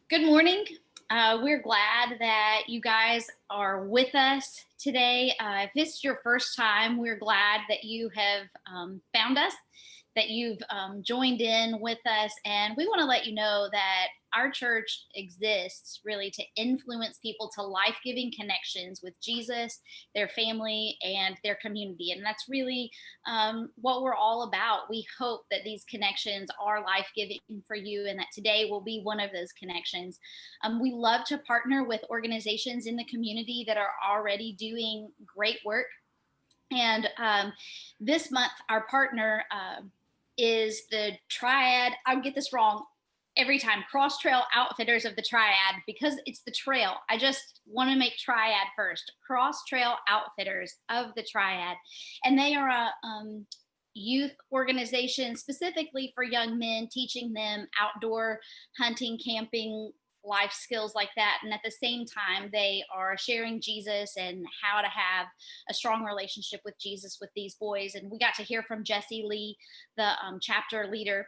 Good morning. We're glad that you guys are with us today. If this is your first time, we're glad that you have found us, that you've joined in with us. And we want to let you know that our church exists really to influence people to life giving connections with Jesus, their family, and their community. And that's really what we're all about. We hope that these connections are life giving for you and that today will be one of those connections. We love to partner with organizations in the community that are already doing great work. And this month, our partner is the Triad. I'll get this wrong every time. Cross Trail Outfitters of the Triad, because it's the trail. I just want to make Triad first. Cross Trail Outfitters of the Triad. And they are a youth organization specifically for young men, teaching them outdoor hunting, camping, life skills like that. And at the same time, they are sharing Jesus and how to have a strong relationship with Jesus with these boys. And we got to hear from Jesse Lee, the chapter leader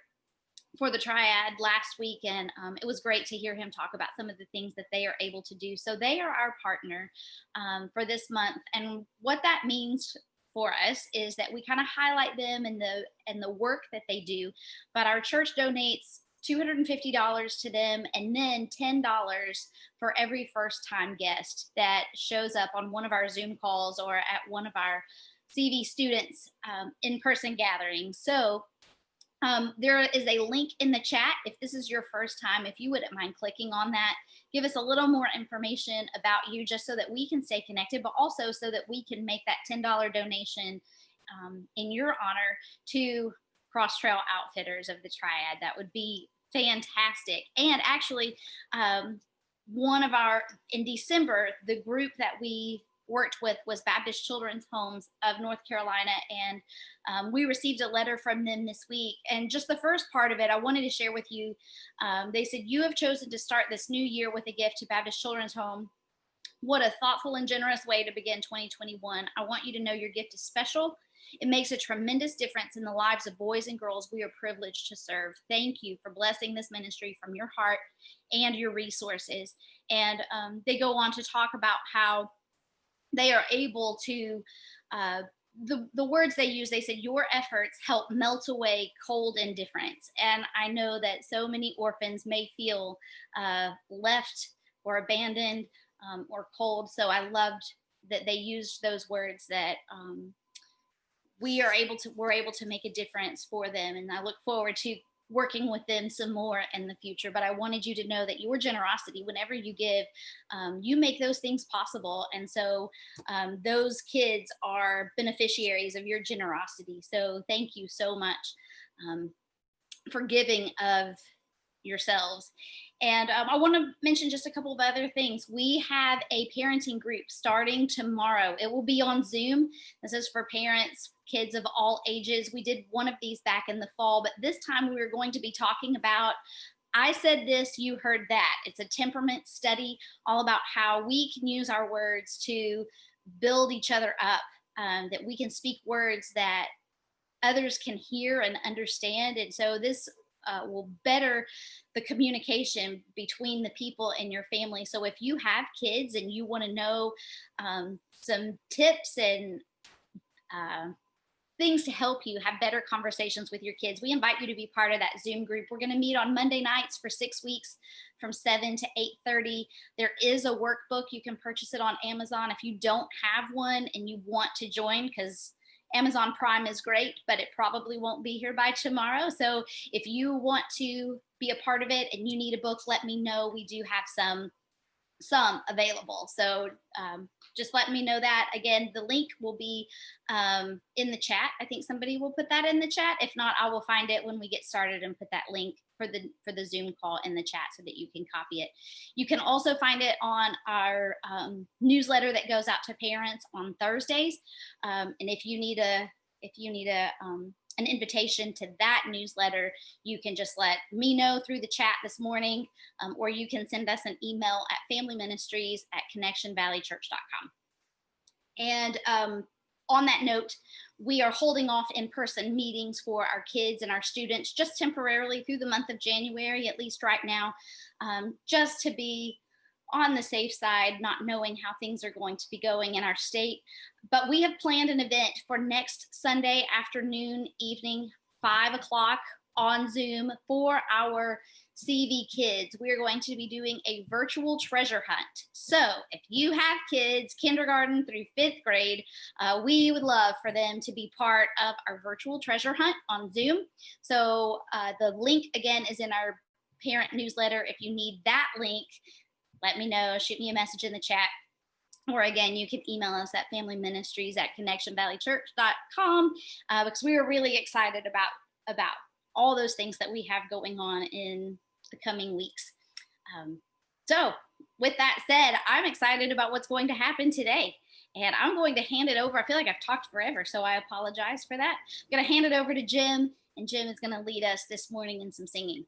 for the Triad last week, and it was great to hear him talk about some of the things that they are able to do. So they are our partner for this month, and what that means for us is that we kind of highlight them and the work that they do, but our church donates $250 to them, and then $10 for every first time guest that shows up on one of our Zoom calls or at one of our CV students in-person gatherings. So there is a link in the chat. If this is your first time, if you wouldn't mind clicking on that, give us a little more information about you just so that we can stay connected, but also so that we can make that $10 donation in your honor to Cross Trail Outfitters of the Triad. That would be fantastic. And actually, in December, the group that we worked with was Baptist Children's Homes of North Carolina, and we received a letter from them this week. And just the first part of it, I wanted to share with you. They said, "You have chosen to start this new year with a gift to Baptist Children's Home. What a thoughtful and generous way to begin 2021. I want you to know your gift is special. It makes a tremendous difference in the lives of boys and girls we are privileged to serve. Thank you for blessing this ministry from your heart and your resources." And they go on to talk about how they are able to, the words they use, they said, "Your efforts help melt away cold indifference." And I know that so many orphans may feel left or abandoned or cold. So I loved that they used those words, that we're able to make a difference for them. And I look forward to working with them some more in the future. But I wanted you to know that your generosity, whenever you give, you make those things possible. And so those kids are beneficiaries of your generosity. So thank you so much for giving of yourselves. And I want to mention just a couple of other things. We have a parenting group starting tomorrow. It will be on Zoom. This is for parents, kids of all ages. We did one of these back in the fall, but this time we were going to be talking about "I said this, you heard that." It's a temperament study all about how we can use our words to build each other up, that we can speak words that others can hear and understand. And so this will better the communication between the people in your family. So if you have kids and you want to know some tips and things to help you have better conversations with your kids, we invite you to be part of that Zoom group. We're going to meet on Monday nights for 6 weeks from 7 to 8:30. There is a workbook. You can purchase it on Amazon. If you don't have one and you want to join, because Amazon Prime is great, but it probably won't be here by tomorrow. So if you want to be a part of it and you need a book, let me know. We do have some available. So just let me know that. Again, the link will be in the chat. I think somebody will put that in the chat. If not, I will find it when we get started and put that link for the Zoom call in the chat so that you can copy it. You can also find it on our newsletter that goes out to parents on Thursdays. And if you need an invitation to that newsletter, you can just let me know through the chat this morning, or you can send us an email at familyministries@connectionvalleychurch.com. And on that note, we are holding off in-person meetings for our kids and our students just temporarily through the month of January, at least right now, just to be on the safe side, not knowing how things are going to be going in our state. But we have planned an event for next Sunday afternoon, evening, 5 o'clock on Zoom for our CV kids. We're going to be doing a virtual treasure hunt. So if you have kids, kindergarten through 5th grade, we would love for them to be part of our virtual treasure hunt on Zoom. So the link again is in our parent newsletter. If you need that link, let me know, shoot me a message in the chat. Or again, you can email us at familyministries@connectionvalleychurch.com because we are really excited about all those things that we have going on in the coming weeks. So with that said, I'm excited about what's going to happen today. And I'm going to hand it over. I feel like I've talked forever, so I apologize for that. I'm going to hand it over to Jim, and Jim is going to lead us this morning in some singing.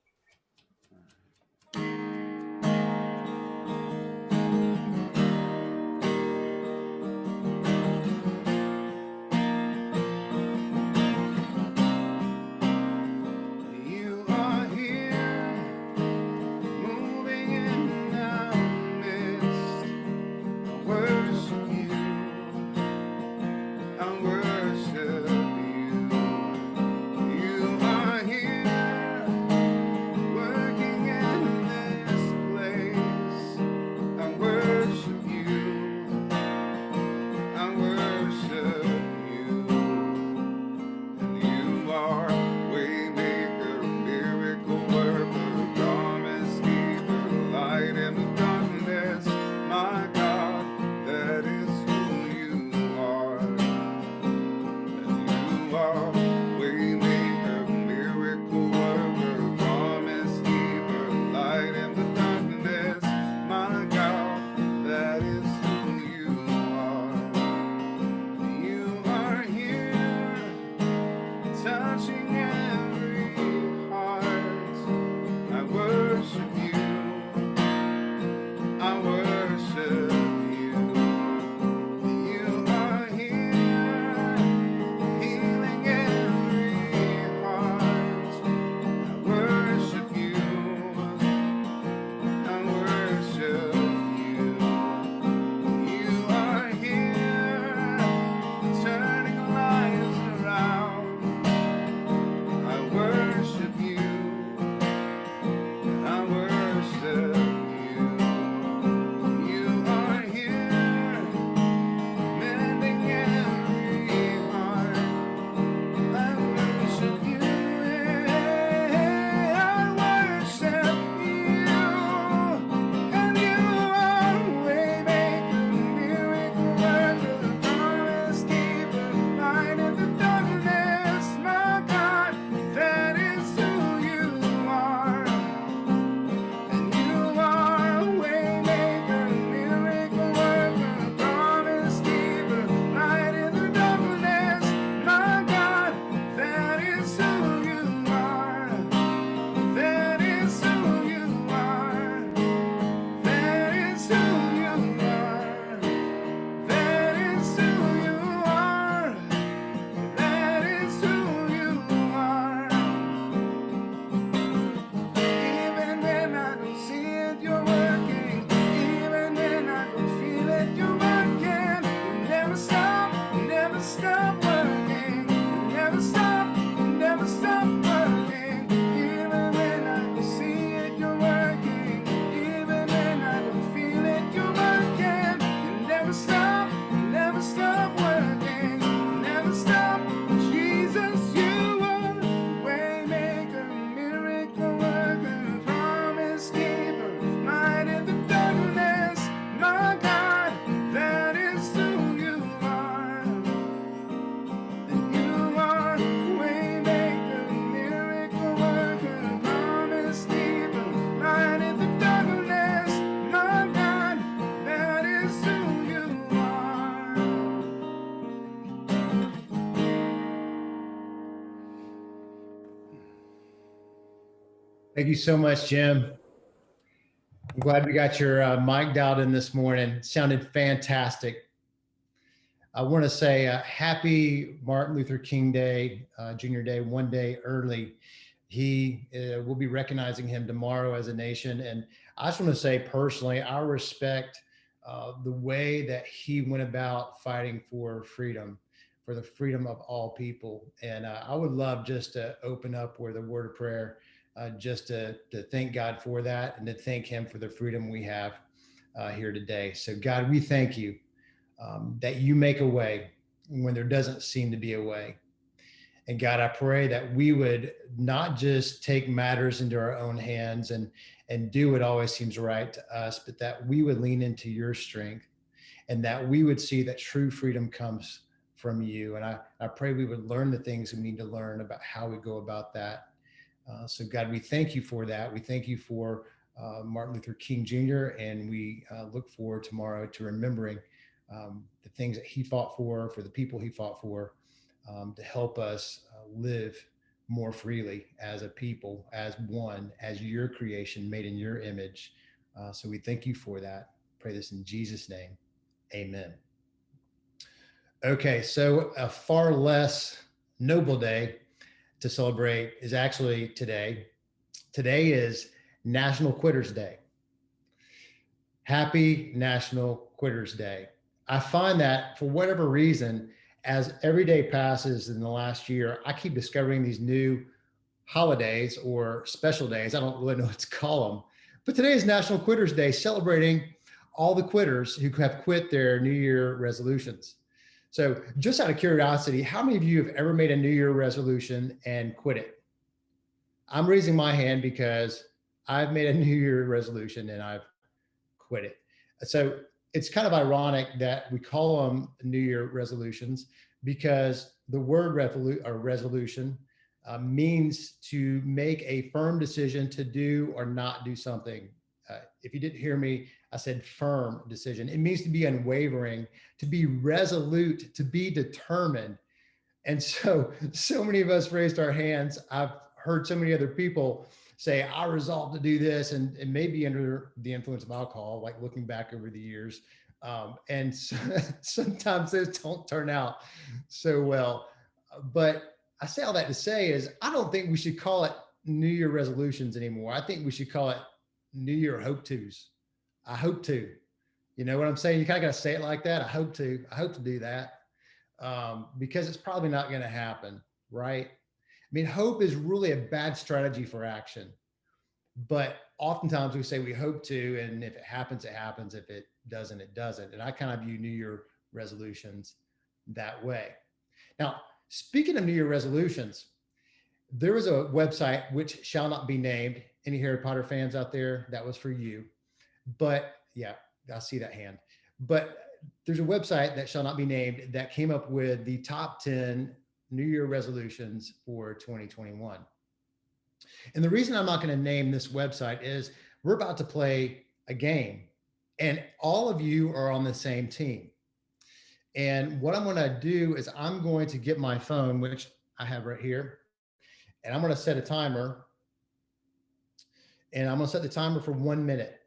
Thank you so much, Jim. I'm glad we got your mic dialed in this morning. It sounded fantastic. I want to say happy Martin Luther King Day, Junior Day, one day early. He will be recognizing him tomorrow as a nation. And I just want to say personally, I respect the way that he went about fighting for freedom, for the freedom of all people. And I would love just to open up with a word of prayer, just to thank God for that and to thank him for the freedom we have here today. So, God, we thank you that you make a way when there doesn't seem to be a way. And God, I pray that we would not just take matters into our own hands and do what always seems right to us, but that we would lean into your strength and that we would see that true freedom comes from you. And I pray we would learn the things we need to learn about how we go about that. So God, we thank you for that. We thank you for Martin Luther King Jr. And we look forward tomorrow to remembering the things that he fought for the people he fought for, to help us live more freely as a people, as one, as your creation made in your image. So we thank you for that. Pray this in Jesus' name. Amen. Okay, so a far less noble day to celebrate is actually today. Today is National Quitters Day. Happy National Quitters Day. I find that for whatever reason, as every day passes in the last year, I keep discovering these new holidays or special days. I don't really know what to call them. But today is National Quitters Day, celebrating all the quitters who have quit their New Year resolutions. So, just out of curiosity, how many of you have ever made a New Year resolution and quit it? I'm raising my hand because I've made a New Year resolution and I've quit it. So it's kind of ironic that we call them New Year resolutions because the word resolution means to make a firm decision to do or not do something. If you didn't hear me, I said firm decision. It means to be unwavering, to be resolute, to be determined. And so many of us raised our hands. I've heard so many other people say, I resolved to do this, and maybe under the influence of alcohol, like looking back over the years. And so, sometimes those don't turn out so well. But I say all that to say is, I don't think we should call it New Year resolutions anymore. I think we should call it New Year hope tos. I hope to. You know what I'm saying? You kind of got to say it like that. I hope to do that, because it's probably not going to happen, right? I mean, hope is really a bad strategy for action, but oftentimes we say we hope to, and if it happens, it happens. If it doesn't, it doesn't. And I kind of view New Year resolutions that way. Now, speaking of New Year resolutions, there was a website which shall not be named. Any Harry Potter fans out there? That was for you. But yeah, I see that hand. But there's a website that shall not be named that came up with the top 10 New Year resolutions for 2021. And the reason I'm not going to name this website is we're about to play a game and all of you are on the same team. And what I'm going to do is I'm going to get my phone, which I have right here, and I'm going to set a timer. And I'm going to set the timer for 1 minute.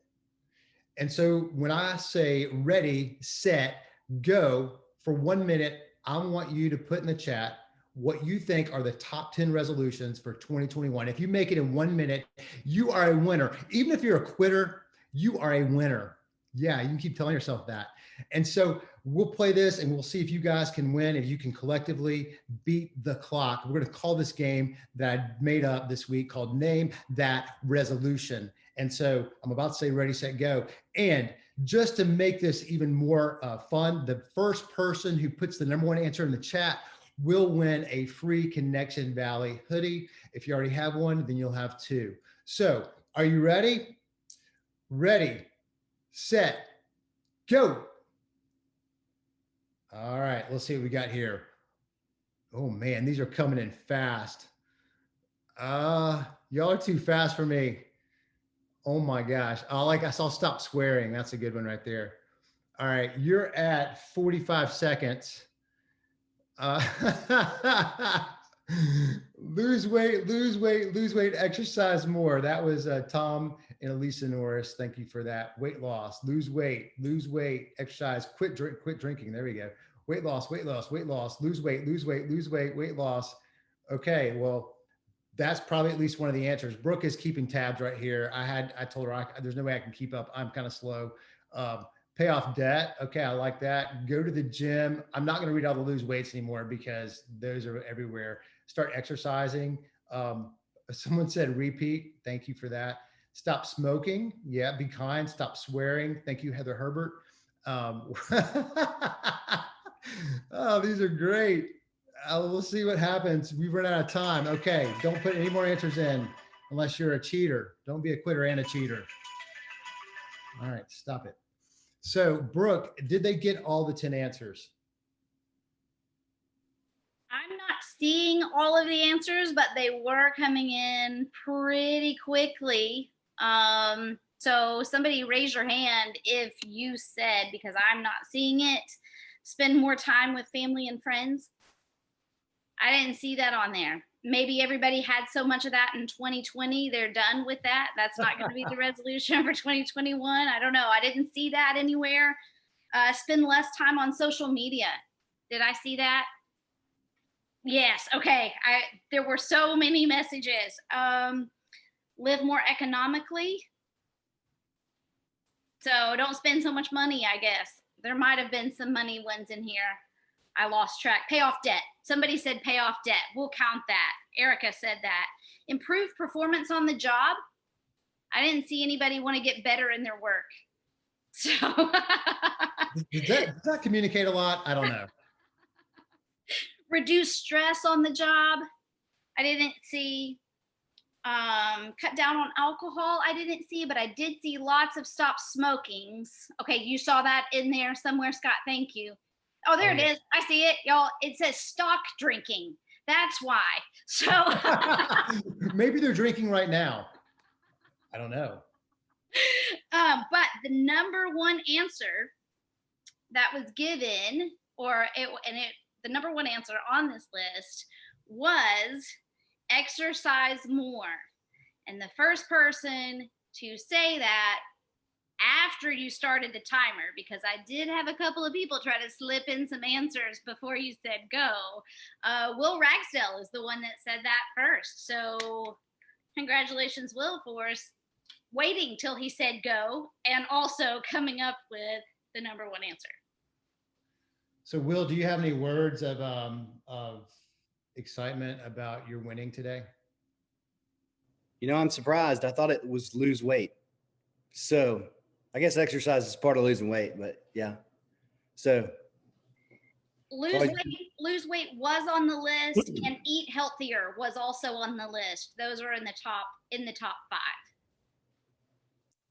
And so when I say ready, set, go for 1 minute, I want you to put in the chat what you think are the top 10 resolutions for 2021. If you make it in 1 minute, you are a winner. Even if you're a quitter, you are a winner. Yeah, you can keep telling yourself that. And so we'll play this and we'll see if you guys can win, if you can collectively beat the clock. We're going to call this game that I made up this week called Name That Resolution. And so I'm about to say ready, set, go. And just to make this even more fun, the first person who puts the number one answer in the chat will win a free Connection Valley hoodie. If you already have one, then you'll have two. So are you ready? Ready, set, go. All right, let's see what we got here. Oh man, these are coming in fast. Y'all are too fast for me. Oh my gosh. I guess I'll stop swearing. That's a good one right there. All right, you're at 45 seconds. Lose weight, exercise more. That was Tom and Elisa Norris. Thank you for that. Weight loss, lose weight, exercise, quit drinking. There we go. weight loss, weight loss, weight loss, lose weight, lose weight, lose weight, weight loss. Okay, well, that's probably at least one of the answers. Brooke is keeping tabs right here. I told her there's no way I can keep up. I'm kind of slow. Um, Pay off debt. Okay, I like that. Go to the gym. I'm not going to read all the lose weights anymore because those are everywhere. Start exercising. Someone said repeat. Thank you for that. Stop smoking. Yeah, be kind. Stop swearing. Thank you, Heather Herbert. Um, oh, these are great. We'll see what happens. We've run out of time. Okay, don't put any more answers in unless you're a cheater. Don't be a quitter and a cheater. All right, stop it. So, Brooke, did they get all the 10 answers? I'm not seeing all of the answers, but they were coming in pretty quickly. So somebody raise your hand if you said, because I'm not seeing it, spend more time with family and friends. I didn't see that on there. Maybe everybody had so much of that in 2020, they're done with that. That's not going to be the resolution for 2021. I don't know. I didn't see that anywhere. Spend less time on social media. Did I see that? Yes. Okay. There were so many messages. Live more economically. So don't spend so much money, I guess. There might have been some money ones in here. I lost track. Pay off debt. Somebody said pay off debt. We'll count that. Erica said that. Improve performance on the job. I didn't see anybody want to get better in their work. So does that communicate a lot? I don't know. Reduce stress on the job. I didn't see. Cut down on alcohol. I didn't see, but I did see lots of stop smokings. Okay, you saw that in there somewhere, Scott. Thank you. Oh, there it is. I see it, y'all. It says stock drinking. That's why. So maybe they're drinking right now. I don't know. But the number one answer that was given, the number one answer on this list was exercise more. And the first person to say that after you started the timer, because I did have a couple of people try to slip in some answers before you said go, Will Ragsdale is the one that said that first. So congratulations, Will, for waiting till he said go and also coming up with the number one answer. So Will, do you have any words of excitement about your winning today? You know, I'm surprised. I thought it was lose weight. So I guess exercise is part of losing weight, but yeah. So lose weight was on the list, and eat healthier was also on the list. Those are in the top 5.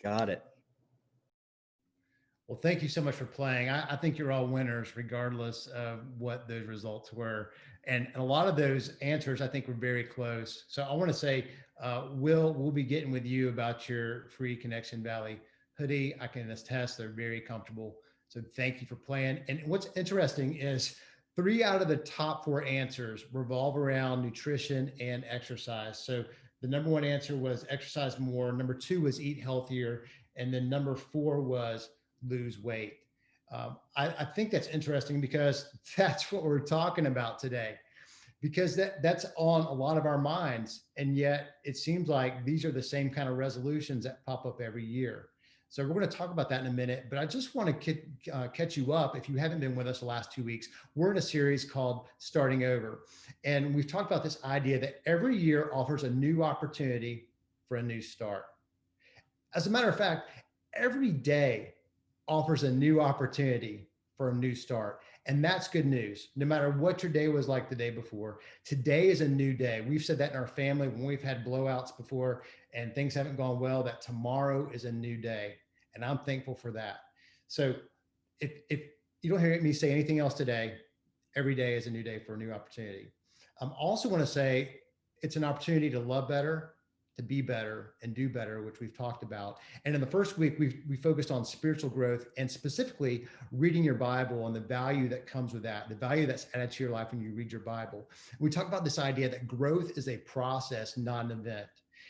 Got it. Well, thank you so much for playing. I think you're all winners, regardless of what those results were. And a lot of those answers, I think, were very close. So I want to say, we'll be getting with you about your free Connection Valley hoodie. I can attest they're very comfortable. So thank you for playing. And what's interesting is 3 out of the top 4 answers revolve around nutrition and exercise. So the number 1 answer was exercise more. Number 2 was eat healthier. And then number 4 was lose weight. I think that's interesting because that's what we're talking about today, because that's on a lot of our minds. And yet it seems like these are the same kind of resolutions that pop up every year. So we're going to talk about that in a minute, but I just want to catch you up. If you haven't been with us the last 2 weeks, we're in a series called Starting Over. And we've talked about this idea that every year offers a new opportunity for a new start. As a matter of fact, every day offers a new opportunity for a new start. And that's good news. No matter what your day was like the day before, today is a new day. We've said that in our family when we've had blowouts before and things haven't gone well, that tomorrow is a new day. And I'm thankful for that. So if you don't hear me say anything else today, every day is a new day for a new opportunity. I also want to say it's an opportunity to love better, to be better and do better, which we've talked about. And in the first week, we focused on spiritual growth and specifically reading your Bible and the value that comes with that, the value that's added to your life when you read your Bible. We talked about this idea that growth is a process, not an event.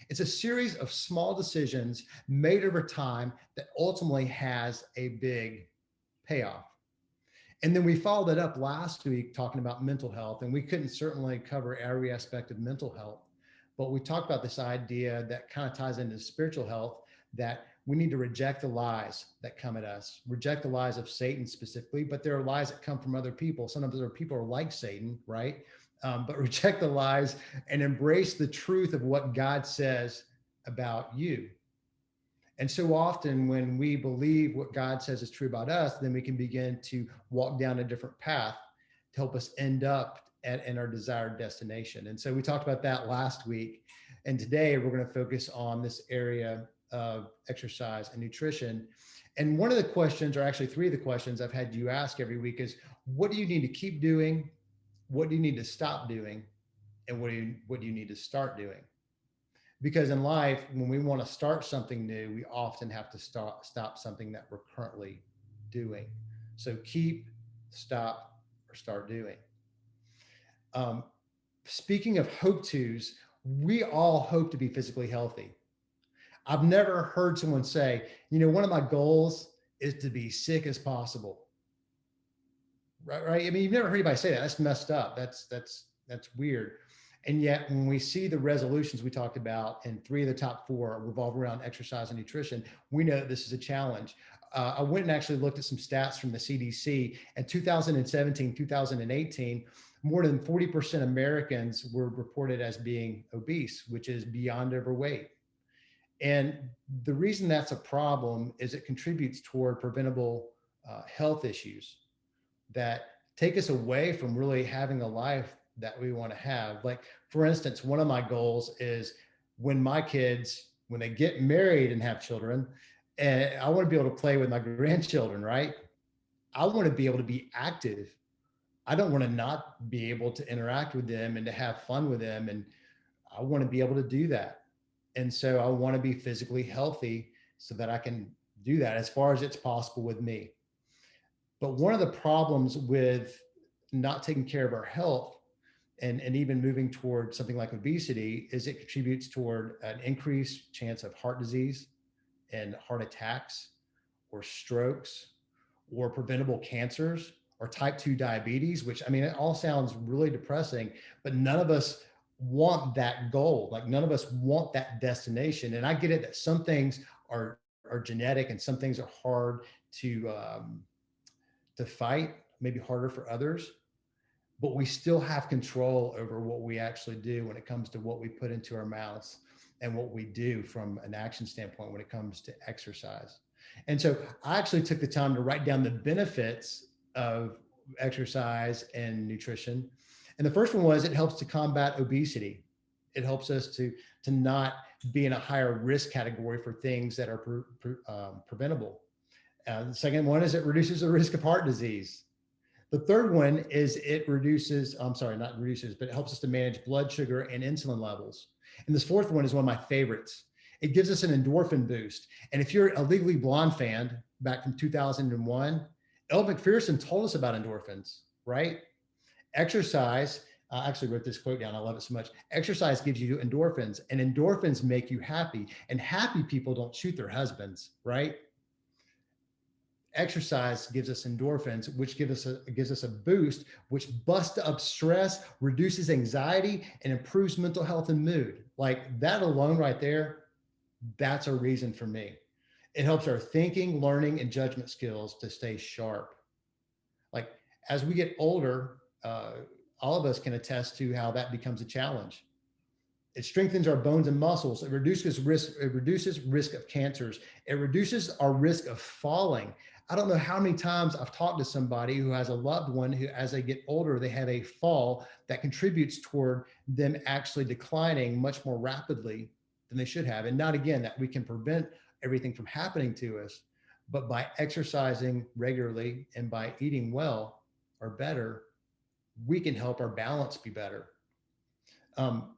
It's a series of small decisions made over time that ultimately has a big payoff. And then we followed it up last week talking about mental health, and we couldn't certainly cover every aspect of mental health, but we talked about this idea that kind of ties into spiritual health, that we need to reject the lies that come at us, reject the lies of Satan specifically, but there are lies that come from other people. Sometimes there are people who are like Satan, right? But reject the lies and embrace the truth of what God says about you. And so often when we believe what God says is true about us, then we can begin to walk down a different path to help us end up in our desired destination. And so we talked about that last week. And today we're going to focus on this area of exercise and nutrition. And one of the questions, or actually three of the questions I've had you ask every week is, what do you need to keep doing? What do you need to stop doing? And what do you need to start doing? Because in life, when we want to start something new, we often have to stop something that we're currently doing. So keep, stop, or start doing. Speaking of hope tos, we all hope to be physically healthy. I've never heard someone say, one of my goals is to be sick as possible. Right? I mean, you've never heard anybody say that. That's messed up. That's weird. And yet when we see the resolutions we talked about, and 3 of the top 4 revolve around exercise and nutrition, we know that this is a challenge. I went and actually looked at some stats from the CDC. In 2017, 2018, more than 40% Americans were reported as being obese, which is beyond overweight. And the reason that's a problem is it contributes toward preventable health issues that take us away from really having a life that we want to have. Like, for instance, one of my goals is when my kids, when they get married and have children, and I want to be able to play with my grandchildren, right? I want to be able to be active. I don't want to not be able to interact with them and to have fun with them. And I want to be able to do that. And so I want to be physically healthy so that I can do that as far as it's possible with me. But one of the problems with not taking care of our health and even moving toward something like obesity is it contributes toward an increased chance of heart disease and heart attacks or strokes or preventable cancers or type 2 diabetes, which, I mean, it all sounds really depressing, but none of us want that goal. Like, none of us want that destination. And I get it that some things are genetic and some things are hard to fight, maybe harder for others, but we still have control over what we actually do when it comes to what we put into our mouths and what we do from an action standpoint when it comes to exercise. And so I actually took the time to write down the benefits of exercise and nutrition. And the first one was it helps to combat obesity. It helps us to not be in a higher risk category for things that are preventable. The second one is it reduces the risk of heart disease. The third one is it not reduces, but it helps us to manage blood sugar and insulin levels. And this fourth one is one of my favorites. It gives us an endorphin boost. And if you're a Legally Blonde fan back from 2001, Elle Macpherson told us about endorphins, right? Exercise, I actually wrote this quote down. I love it so much. Exercise gives you endorphins, and endorphins make you happy. And happy people don't shoot their husbands, right? Exercise gives us endorphins, which gives us a boost, which busts up stress, reduces anxiety, and improves mental health and mood. Like, that alone right there, that's a reason for me. It helps our thinking, learning, and judgment skills to stay sharp. Like, as we get older, all of us can attest to how that becomes a challenge. It strengthens our bones and muscles. It reduces risk of cancers. It reduces our risk of falling. I don't know how many times I've talked to somebody who has a loved one who, as they get older, they have a fall that contributes toward them actually declining much more rapidly than they should have. And not, again, that we can prevent everything from happening to us, but by exercising regularly and by eating well or better, we can help our balance be better.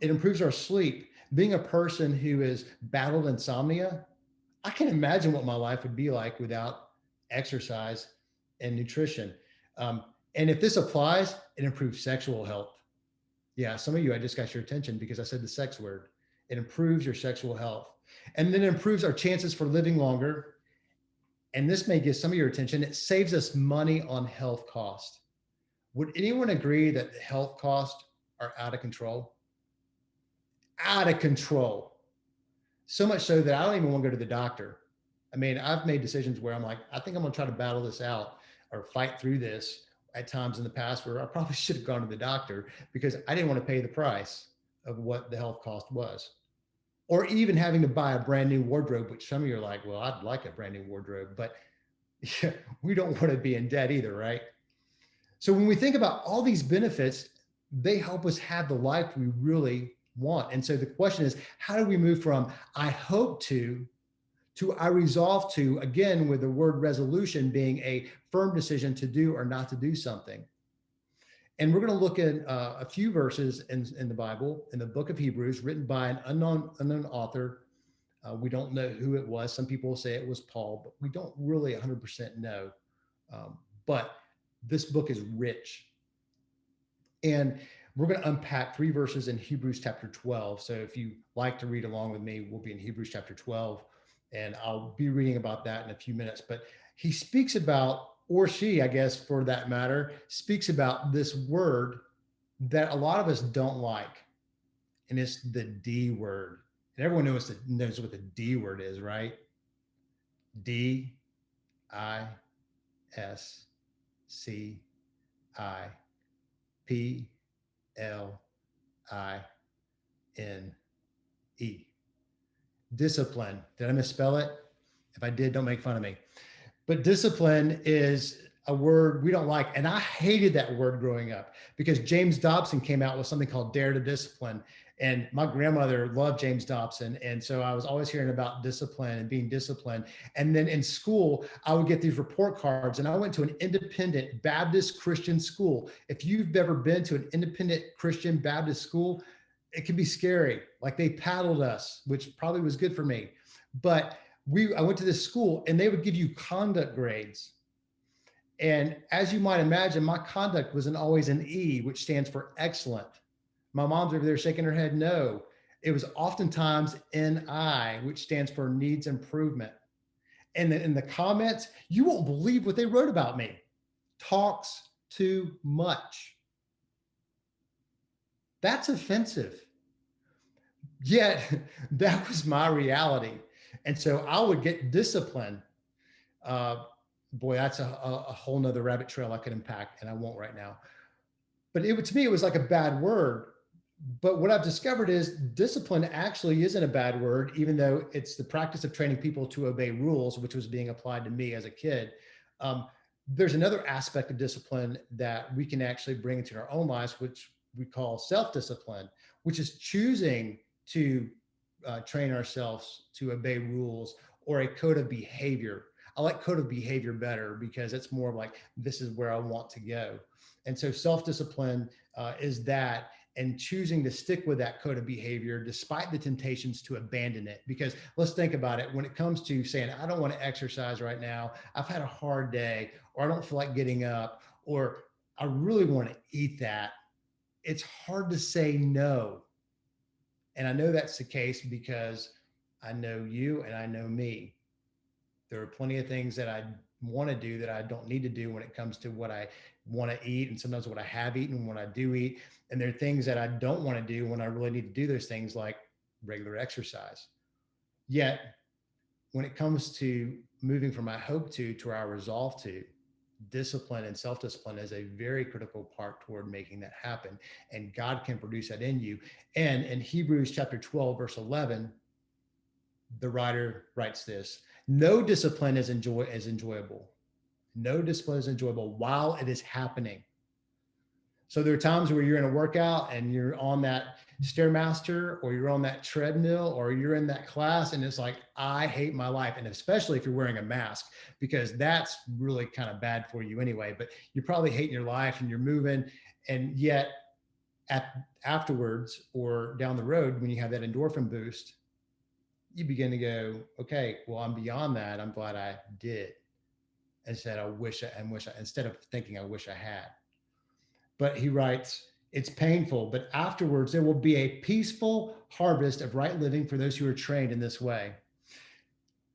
It improves our sleep. Being a person who has battled insomnia, I can imagine what my life would be like without exercise and nutrition. And if this applies, it improves sexual health. Yeah, some of you, I just got your attention because I said the sex word. It improves your sexual health. And then it improves our chances for living longer. and this may get some of your attention, it saves us money on health costs. Would anyone agree that the health costs are out of control? Out of control. So much so that I don't even want to go to the doctor. I mean, I've made decisions where I'm like, I think I'm going to try to battle this out or fight through this at times in the past where I probably should have gone to the doctor because I didn't want to pay the price of what the health cost was. Or even having to buy a brand new wardrobe, which some of you are like, well, I'd like a brand new wardrobe, but yeah, we don't want to be in debt either, right? So when we think about all these benefits, they help us have the life we really want. And so the question is, how do we move from I hope to I resolve to, again, with the word resolution being a firm decision to do or not to do something? And we're going to look at a few verses in the Bible, in the book of Hebrews, written by an unknown author. We don't know who it was. Some people say it was Paul, but we don't really 100% know. But this book is rich. And we're going to unpack 3 verses in Hebrews chapter 12. So if you like to read along with me, we'll be in Hebrews chapter 12. And I'll be reading about that in a few minutes. But he speaks about, or she, I guess, for that matter, speaks about this word that a lot of us don't like. And it's the D word. And everyone knows what the D word is, right? DISCIPLINE. Discipline. Did I misspell it? If I did, don't make fun of me. But discipline is a word we don't like. And I hated that word growing up because James Dobson came out with something called Dare to Discipline. And my grandmother loved James Dobson. And so I was always hearing about discipline and being disciplined. And then in school, I would get these report cards, and I went to an independent Baptist Christian school. If you've ever been to an independent Christian Baptist school, it can be scary. Like they paddled us, which probably was good for me. But I went to this school and they would give you conduct grades. And as you might imagine, my conduct wasn't always an E, which stands for excellent. My mom's over there shaking her head no. It was oftentimes NI, which stands for needs improvement. And in the comments, you won't believe what they wrote about me. Talks too much. That's offensive. Yet that was my reality. And so I would get disciplined. Boy, that's a whole nother rabbit trail I could unpack, and I won't right now. But to me, it was like a bad word. But what I've discovered is discipline actually isn't a bad word, even though it's the practice of training people to obey rules, which was being applied to me as a kid. There's another aspect of discipline that we can actually bring into our own lives, which we call self-discipline, which is choosing to train ourselves to obey rules or a code of behavior. I like code of behavior better because it's more like, this is where I want to go. And so self-discipline is that, and choosing to stick with that code of behavior despite the temptations to abandon it. Because let's think about it. When it comes to saying, I don't want to exercise right now, I've had a hard day, or I don't feel like getting up, or I really want to eat that, it's hard to say no. And I know that's the case because I know you and I know me. There are plenty of things that I want to do that I don't need to do when it comes to what I want to eat, and sometimes what I have eaten and what I do eat. And there are things that I don't want to do when I really need to do those things, like regular exercise. Yet when it comes to moving from I hope to our resolve to, discipline and self-discipline is a very critical part toward making that happen. And God can produce that in you. And in Hebrews chapter 12, verse 11, the writer writes this: no discipline is enjoyable. No discipline is enjoyable while it is happening. So there are times where you're in a workout and you're on that Stairmaster, or you're on that treadmill, or you're in that class, and it's like, I hate my life. And especially if you're wearing a mask, because that's really kind of bad for you anyway, but you're probably hating your life and you're moving. And yet afterwards, or down the road, when you have that endorphin boost, you begin to go, okay, well, I'm beyond that. I'm glad I did. Instead of thinking I wish I had. But he writes, it's painful, but afterwards there will be a peaceful harvest of right living for those who are trained in this way.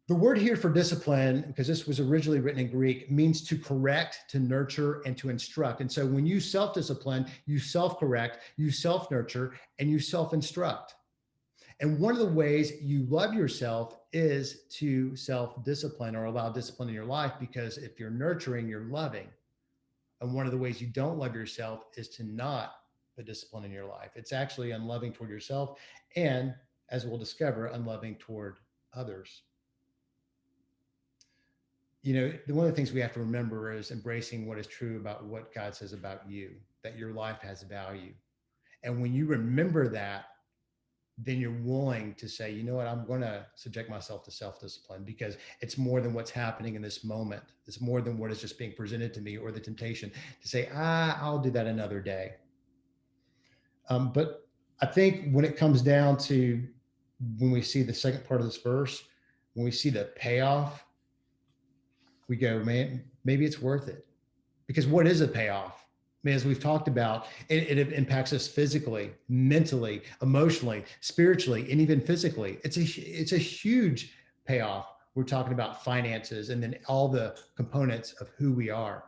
The word here for discipline, because this was originally written in Greek, means to correct, to nurture, and to instruct. And so when you self-discipline, you self-correct, you self-nurture, and you self-instruct. And one of the ways you love yourself is to self-discipline or allow discipline in your life, because if you're nurturing, you're loving. And one of the ways you don't love yourself is to not put discipline in your life. It's actually unloving toward yourself, and as we'll discover, unloving toward others. You know, one of the things we have to remember is embracing what is true about what God says about you, that your life has value. And when you remember that, then you're willing to say, you know what, I'm going to subject myself to self-discipline, because it's more than what's happening in this moment. It's more than what is just being presented to me, or the temptation to say, I'll do that another day. But I think when it comes down to, when we see the second part of this verse, when we see the payoff, we go, man, maybe it's worth it. Because what is a payoff? I mean, as we've talked about, it impacts us physically, mentally, emotionally, spiritually, and even physically. It's a huge payoff. We're talking about finances, and then all the components of who we are.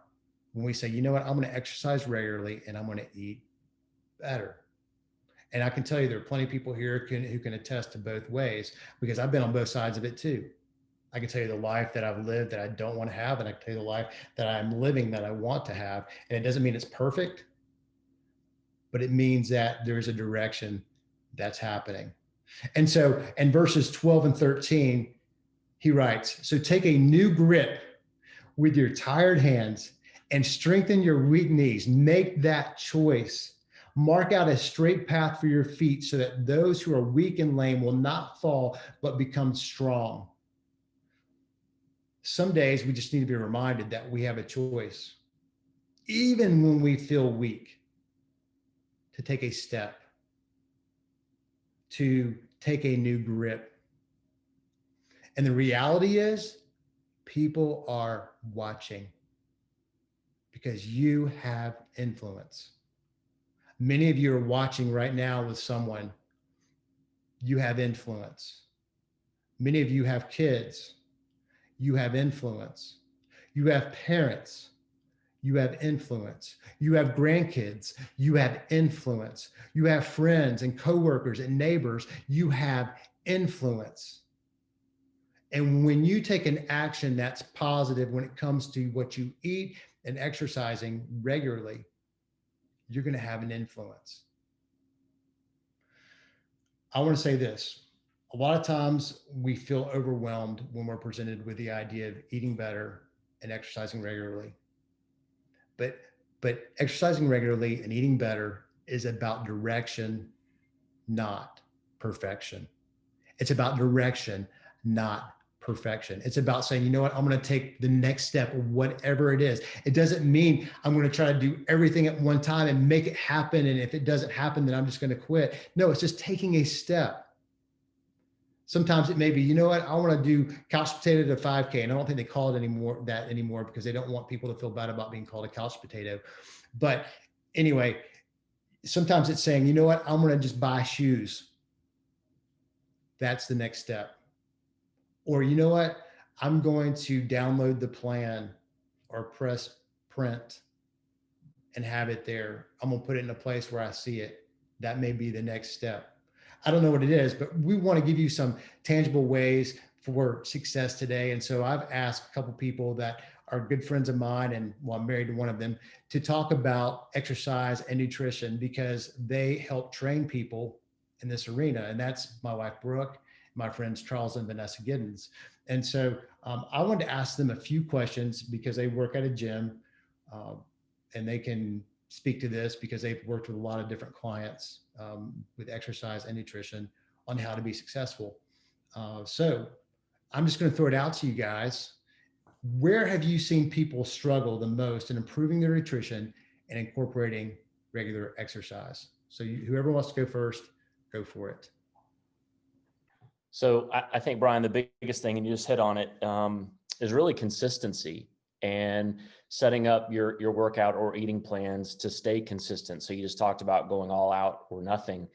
When we say, you know what, I'm going to exercise regularly, and I'm going to eat better. And I can tell you, there are plenty of people here who can attest to both ways, because I've been on both sides of it too. I can tell you the life that I've lived that I don't want to have, and I can tell you the life that I'm living that I want to have. And it doesn't mean it's perfect, but it means that there's a direction that's happening. And so in verses 12 and 13, he writes, so take a new grip with your tired hands and strengthen your weak knees. Make that choice. Mark out a straight path for your feet, so that those who are weak and lame will not fall, but become strong. Some days we just need to be reminded that we have a choice, even when we feel weak, to take a step, to take a new grip. And the reality is, people are watching, because you have influence. Many of you are watching right now with someone. You have influence. Many of you have kids. You have influence. You have parents. You have influence. You have grandkids. You have influence. You have friends and coworkers and neighbors. You have influence. And when you take an action that's positive when it comes to what you eat and exercising regularly, you're going to have an influence. I want to say this. A lot of times we feel overwhelmed when we're presented with the idea of eating better and exercising regularly. But exercising regularly and eating better is about direction, not perfection. It's about direction, not perfection. It's about saying, you know what, I'm going to take the next step, whatever it is. It doesn't mean I'm going to try to do everything at one time and make it happen. And if it doesn't happen, then I'm just going to quit. No, it's just taking a step. Sometimes it may be, you know what, I want to do couch potato to 5K. And I don't think they call it anymore because they don't want people to feel bad about being called a couch potato. But anyway, sometimes it's saying, you know what, I'm going to just buy shoes. That's the next step. Or, you know what, I'm going to download the plan or press print and have it there. I'm going to put it in a place where I see it. That may be the next step. I don't know what it is, but we want to give you some tangible ways for success today. And so I've asked a couple people that are good friends of mine, and well, I'm married to one of them, to talk about exercise and nutrition, because they help train people in this arena. And that's my wife, Brooke, my friends, Charles and Vanessa Giddens. And so I wanted to ask them a few questions, because they work at a gym and they can speak to this because they've worked with a lot of different clients with exercise and nutrition on how to be successful. So I'm just going to throw it out to you guys. Where have you seen people struggle the most in improving their nutrition and incorporating regular exercise? So whoever wants to go first, go for it. So I think, Brian, the biggest thing, and you just hit on it, is really consistency and setting up your workout or eating plans to stay consistent. So you just talked about going all out or nothing.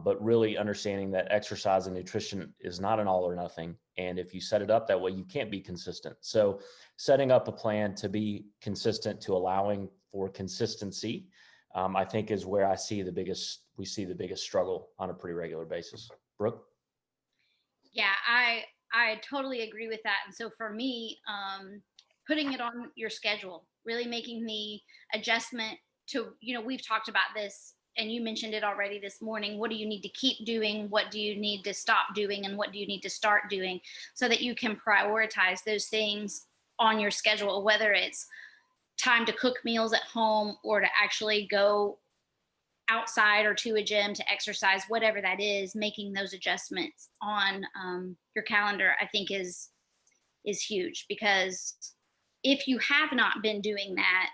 But really understanding that exercise and nutrition is not an all or nothing. And if you set it up that way, you can't be consistent. So setting up a plan to be consistent, to allowing for consistency, I think is where we see the biggest struggle on a pretty regular basis. Brooke? Yeah, I totally agree with that. And so for me, putting it on your schedule, really making the adjustment to, we've talked about this and you mentioned it already this morning. What do you need to keep doing? What do you need to stop doing? And what do you need to start doing so that you can prioritize those things on your schedule, whether it's time to cook meals at home or to actually go outside or to a gym to exercise, whatever that is. Making those adjustments on your calendar, I think is huge, because if you have not been doing that,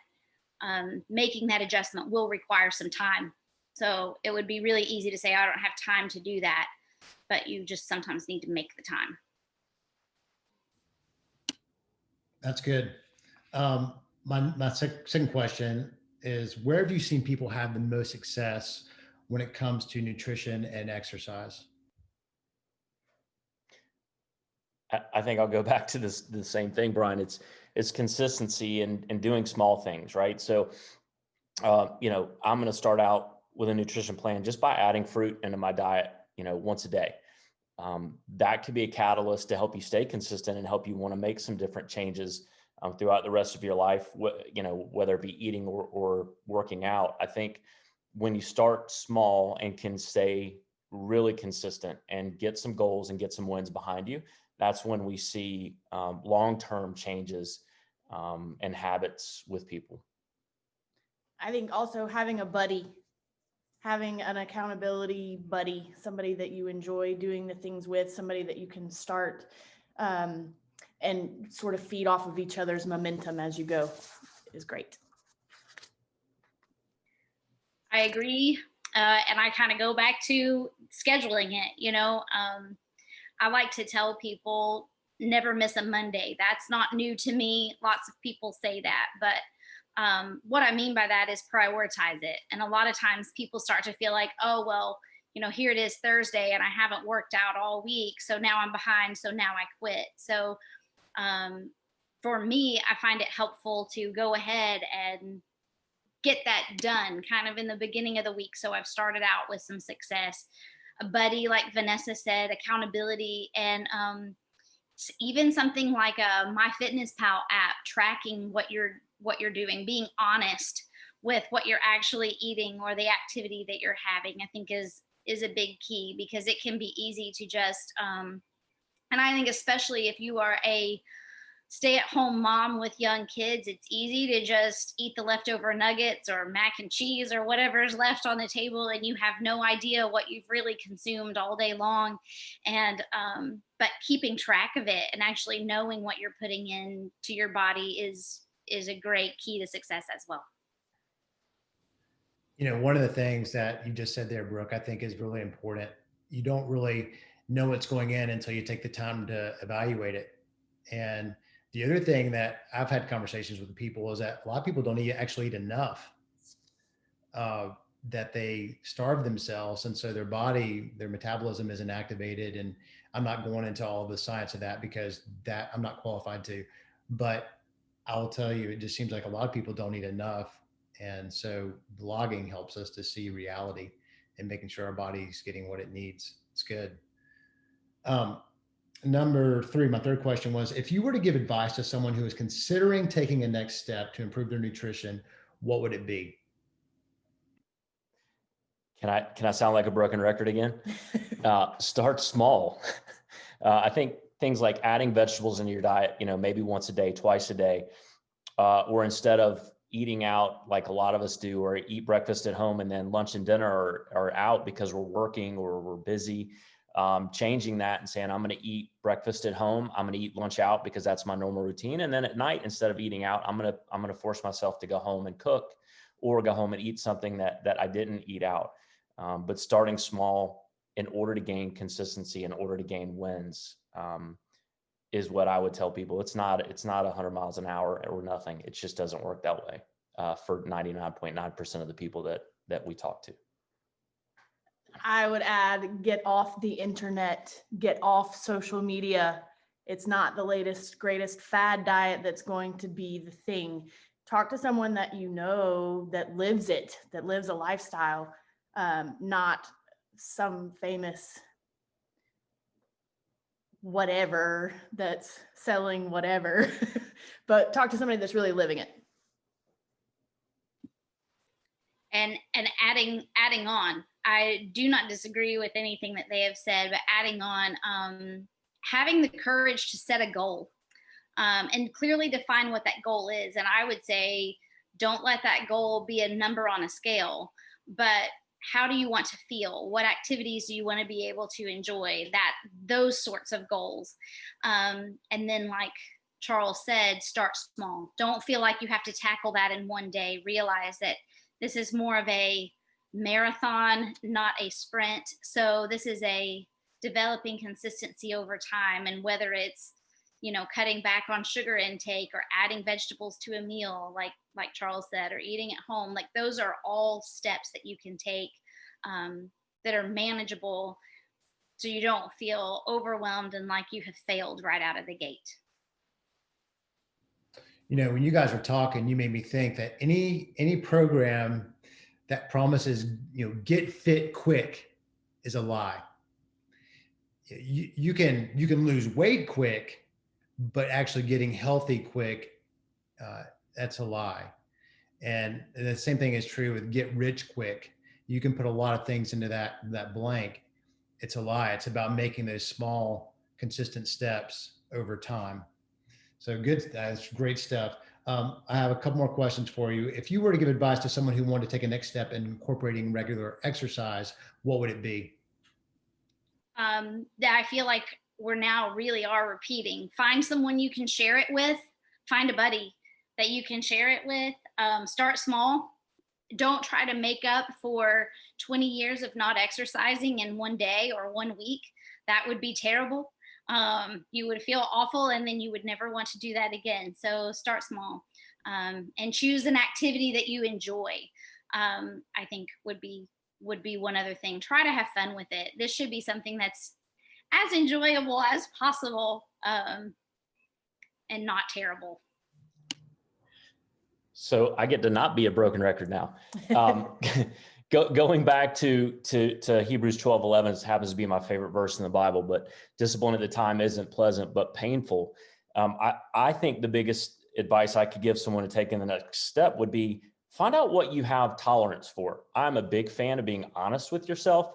making that adjustment will require some time. So it would be really easy to say, I don't have time to do that, but you just sometimes need to make the time. That's good. My second question is, where have you seen people have the most success when it comes to nutrition and exercise? I think I'll go back to the same thing, Brian. It's consistency and doing small things, right? So, I'm going to start out with a nutrition plan just by adding fruit into my diet, once a day. That could be a catalyst to help you stay consistent and help you want to make some different changes throughout the rest of your life, whether it be eating or working out. I think when you start small and can stay really consistent and get some goals and get some wins behind you, that's when we see long-term changes and habits with people. I think also having a buddy, having an accountability buddy, somebody that you enjoy doing the things with, somebody that you can start and sort of feed off of each other's momentum as you go is great. I agree. And I kind of go back to scheduling it. I like to tell people, never miss a Monday. That's not new to me. Lots of people say that, but what I mean by that is prioritize it. And a lot of times people start to feel like, oh, well, here it is Thursday and I haven't worked out all week, so now I'm behind, so now I quit. So for me, I find it helpful to go ahead and get that done kind of in the beginning of the week. So I've started out with some success. A buddy, like Vanessa said, accountability, and even something like a MyFitnessPal app, tracking what you're doing, being honest with what you're actually eating or the activity that you're having, I think is a big key, because it can be easy to just and I think especially if you are a stay-at-home mom with young kids, it's easy to just eat the leftover nuggets or mac and cheese or whatever's left on the table, and you have no idea what you've really consumed all day long. And but keeping track of it and actually knowing what you're putting into your body is a great key to success as well. One of the things that you just said there, Brooke, I think is really important. You don't really know what's going in until you take the time to evaluate it. And the other thing that I've had conversations with people is that a lot of people don't actually eat enough, that they starve themselves. And so their metabolism isn't activated. And I'm not going into all of the science of that, because that I'm not qualified to, but I'll tell you, it just seems like a lot of people don't eat enough. And so blogging helps us to see reality and making sure our body's getting what it needs. It's good. Number 3, my third question was, if you were to give advice to someone who is considering taking a next step to improve their nutrition, what would it be? Can I sound like a broken record again? Start small. I think things like adding vegetables into your diet, maybe once a day, twice a day, or instead of eating out like a lot of us do, or eat breakfast at home and then lunch and dinner are out because we're working or we're busy. Changing that and saying, I'm going to eat breakfast at home. I'm going to eat lunch out because that's my normal routine. And then at night, instead of eating out, I'm going to force myself to go home and cook, or go home and eat something that I didn't eat out. But starting small in order to gain consistency, in order to gain wins, is what I would tell people. It's not 100 miles an hour or nothing. It just doesn't work that way for 99.9% of the people that we talk to. I would add, get off the internet, get off social media. It's not the latest, greatest fad diet that's going to be the thing. Talk to someone that you know that lives it, that lives a lifestyle, not some famous whatever that's selling whatever, but talk to somebody that's really living it. And adding on, I do not disagree with anything that they have said, but adding on, having the courage to set a goal, and clearly define what that goal is. And I would say, don't let that goal be a number on a scale, but how do you want to feel? What activities do you want to be able to enjoy? Those sorts of goals. And then, like Charles said, start small. Don't feel like you have to tackle that in one day. Realize that this is more of a marathon, not a sprint. So this is a developing consistency over time. And whether it's, cutting back on sugar intake or adding vegetables to a meal, like Charles said, or eating at home, like those are all steps that you can take, that are manageable, so you don't feel overwhelmed and like you have failed right out of the gate. When you guys were talking, you made me think that any program that promises, get fit quick is a lie. You can lose weight quick, but actually getting healthy quick, that's a lie. And the same thing is true with get rich quick. You can put a lot of things into that blank. It's a lie. It's about making those small, consistent steps over time. So good. That's great stuff. I have a couple more questions for you. If you were to give advice to someone who wanted to take a next step in incorporating regular exercise, what would it be? That I feel like we're now really are repeating. Find someone you can share it with. Find a buddy that you can share it with. Start small. Don't try to make up for 20 years of not exercising in one day or 1 week. That would be terrible. You would feel awful, and then you would never want to do that again. So start small, and choose an activity that you enjoy. I think would be one other thing. Try to have fun with it. This should be something that's as enjoyable as possible, and not terrible. So I get to not be a broken record now. Going back to Hebrews 12:11 happens to be my favorite verse in the Bible, but discipline at the time isn't pleasant, but painful. I think the biggest advice I could give someone to take in the next step would be find out what you have tolerance for. I'm a big fan of being honest with yourself.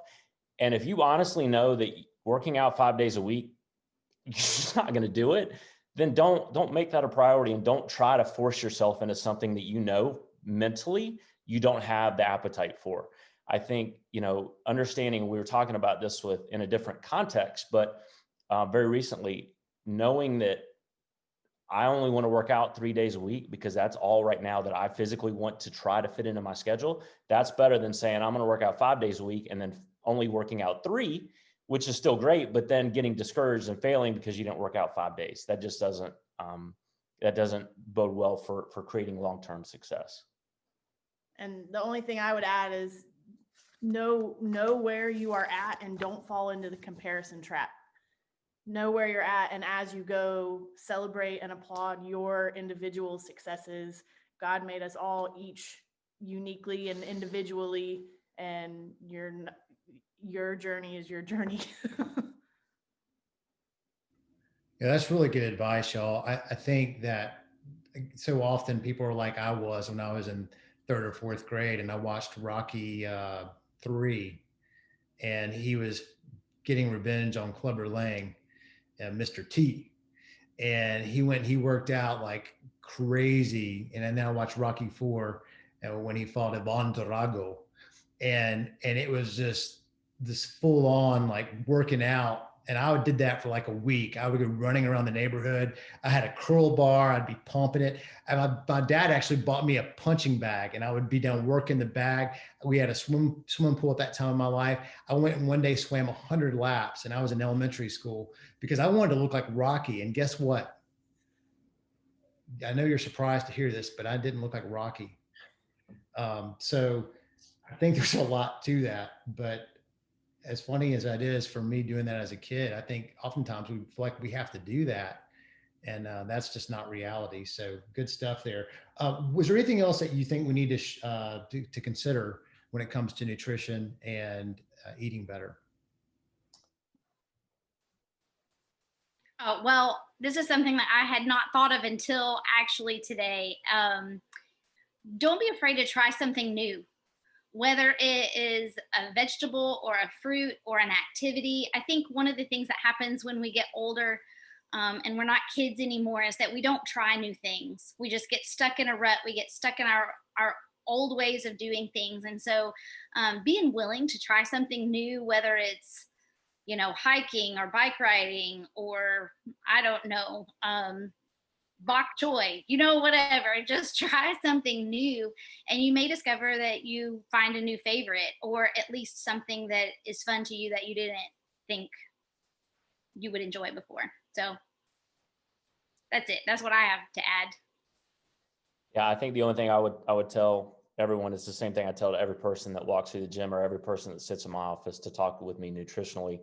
And if you honestly know that working out 5 days a week, you're just not going to do it, then don't make that a priority, and don't try to force yourself into something that mentally you don't have the appetite for. I think, understanding, we were talking about this in a different context, but very recently, knowing that I only want to work out 3 days a week because that's all right now that I physically want to try to fit into my schedule. That's better than saying I'm going to work out 5 days a week and then only working out 3, which is still great, but then getting discouraged and failing because you didn't work out 5 days. That just doesn't bode well for creating long-term success. And the only thing I would add is know where you are at, and don't fall into the comparison trap. Know where you're at, and as you go, celebrate and applaud your individual successes. God made us all each uniquely and individually, and your journey is your journey. Yeah, that's really good advice, y'all. I think that so often people are like I was when I was in 3rd or 4th grade, and I watched Rocky 3, and he was getting revenge on Clubber Lang, Mr. T. And he worked out like crazy. And I now watch Rocky 4, when he fought Ivan Drago. And it was just this full on like working out. And I did that for like a week. I would go running around the neighborhood. I had a curl bar. I'd be pumping it. And my dad actually bought me a punching bag, and I would be down working the bag. We had a swimming pool at that time in my life. I went and one day swam 100 laps, and I was in elementary school because I wanted to look like Rocky. And guess what? I know you're surprised to hear this, but I didn't look like Rocky. So I think there's a lot to that, but as funny as that is for me doing that as a kid, I think oftentimes we feel like we have to do that. And that's just not reality. So good stuff there. Was there anything else that you think we need to consider when it comes to nutrition and eating better? Well, this is something that I had not thought of until actually today. Don't be afraid to try something new, whether it is a vegetable or a fruit or an activity. I think one of the things that happens when we get older and we're not kids anymore is that we don't try new things. We just get stuck in a rut. We get stuck in our old ways of doing things. And so being willing to try something new, whether it's hiking or bike riding, or I don't know, bok choy, whatever. Just try something new, and you may discover that you find a new favorite, or at least something that is fun to you that you didn't think you would enjoy before. So that's it. That's what I have to add. Yeah, I think the only thing I would tell everyone is the same thing I tell to every person that walks through the gym or every person that sits in my office to talk with me nutritionally,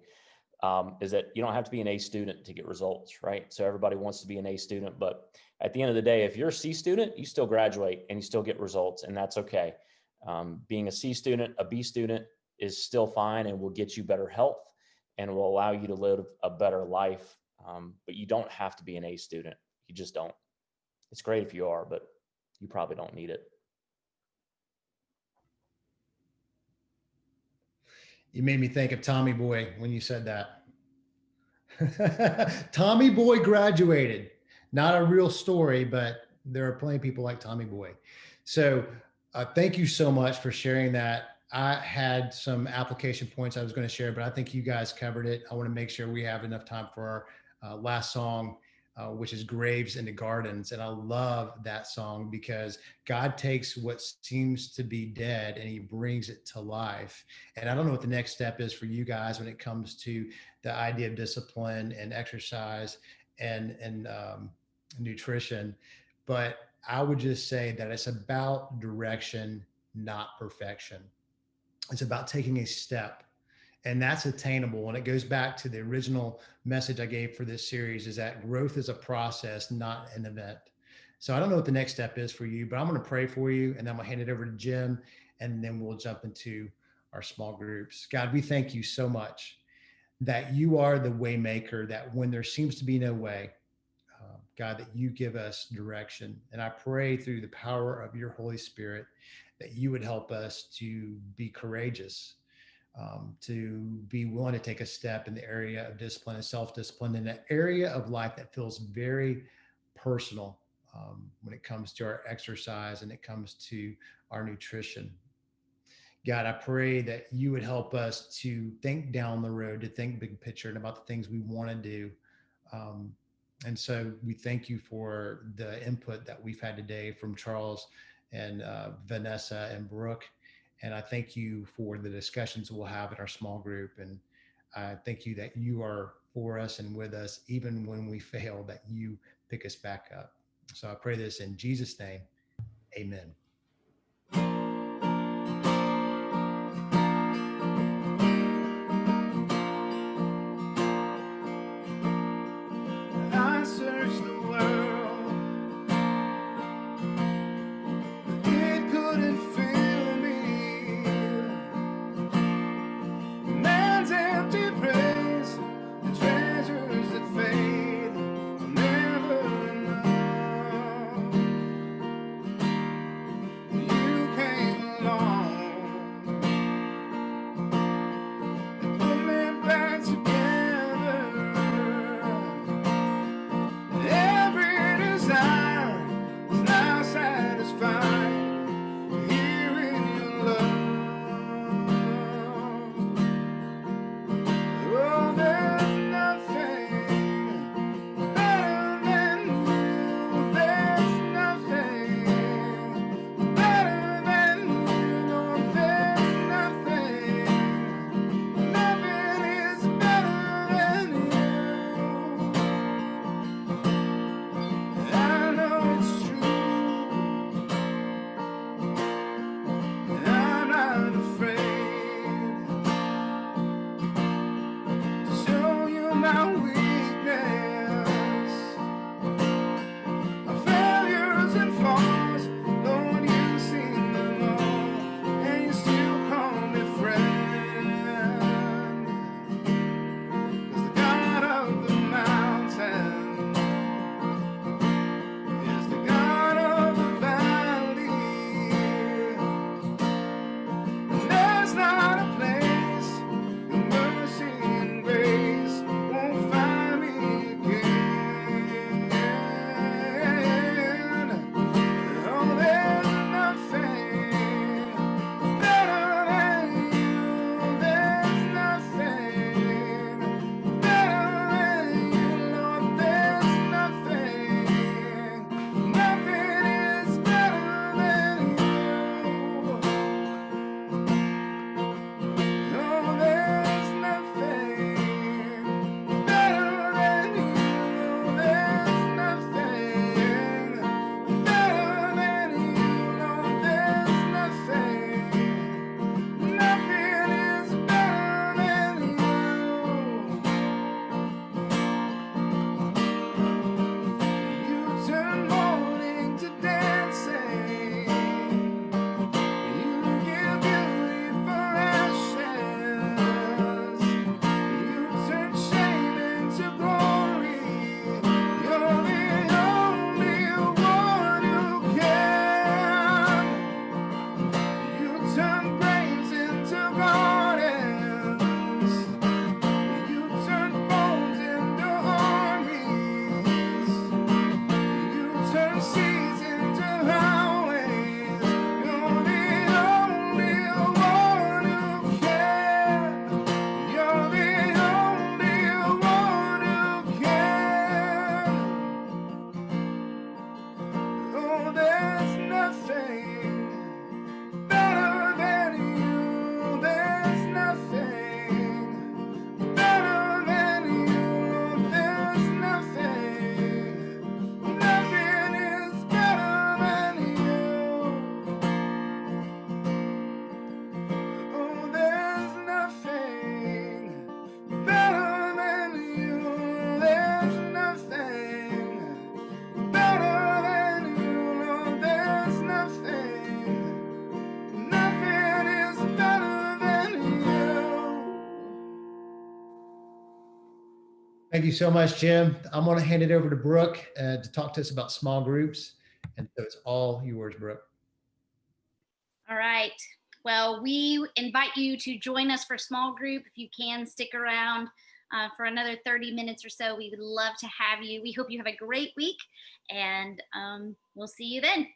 is that you don't have to be an A student to get results, right? So everybody wants to be an A student, but at the end of the day, if you're a C student, you still graduate and you still get results, and that's okay. Being a C student, a B student is still fine and will get you better health and will allow you to live a better life. But you don't have to be an A student. You just don't. It's great if you are, but you probably don't need it. You made me think of Tommy Boy when you said that. Tommy Boy graduated. Not a real story, but there are plenty of people like Tommy Boy. So thank you so much for sharing that. I had some application points I was going to share, but I think you guys covered it. I want to make sure we have enough time for our last song, which is Graves into Gardens. And I love that song because God takes what seems to be dead and he brings it to life. And I don't know what the next step is for you guys when it comes to the idea of discipline and exercise and nutrition. But I would just say that it's about direction, not perfection. It's about taking a step, and that's attainable. And it goes back to the original message I gave for this series, is that growth is a process, not an event. So I don't know what the next step is for you, but I'm going to pray for you, and then I'm going to hand it over to Jim, and then we'll jump into our small groups. God, we thank you so much that you are the way maker, that when there seems to be no way, God, that you give us direction. And I pray through the power of your Holy Spirit that you would help us to be courageous, to be willing to take a step in the area of discipline and self-discipline, in an area of life that feels very personal, when it comes to our exercise and it comes to our nutrition. God, I pray that you would help us to think down the road, to think big picture and about the things we want to do. And so we thank you for the input that we've had today from Charles and Vanessa and Brooke. And I thank you for the discussions we'll have in our small group. And I thank you that you are for us and with us, even when we fail, that you pick us back up. So I pray this in Jesus' name. Amen. my weakness, my failures and flaws. Lord, you've seen them all, and you still call me friend. 'Cause the God of the mountain is the God of the valley. And there's not a place your mercy and grace won't find me again. Oh, there's nothing better than you. There's nothing better than you, Lord. There's nothing. Nothing is better than you. No, there's nothing better than you. There's nothing better than you. No, there's nothing. Nothing is better than you. You turn mourning to dancing. You give beauty for ashes. You turn shame into glory. You're the only one who can. You turn graves into gardens. You turn bones into armies. You turn seas into highways. You're the only one who can. You're the only one who can. Oh, there's nothing better than you. There's nothing better than you. There's nothing. Nothing is better than you. Oh, there's nothing better than you. There's nothing better than you. Lord, there's nothing. Nothing is better than you. Thank you so much, Jim. I'm going to hand it over to Brooke to talk to us about small groups. And so it's all yours, Brooke. All right. Well, we invite you to join us for small group. If you can stick around for another 30 minutes or so, we would love to have you. We hope you have a great week, and we'll see you then.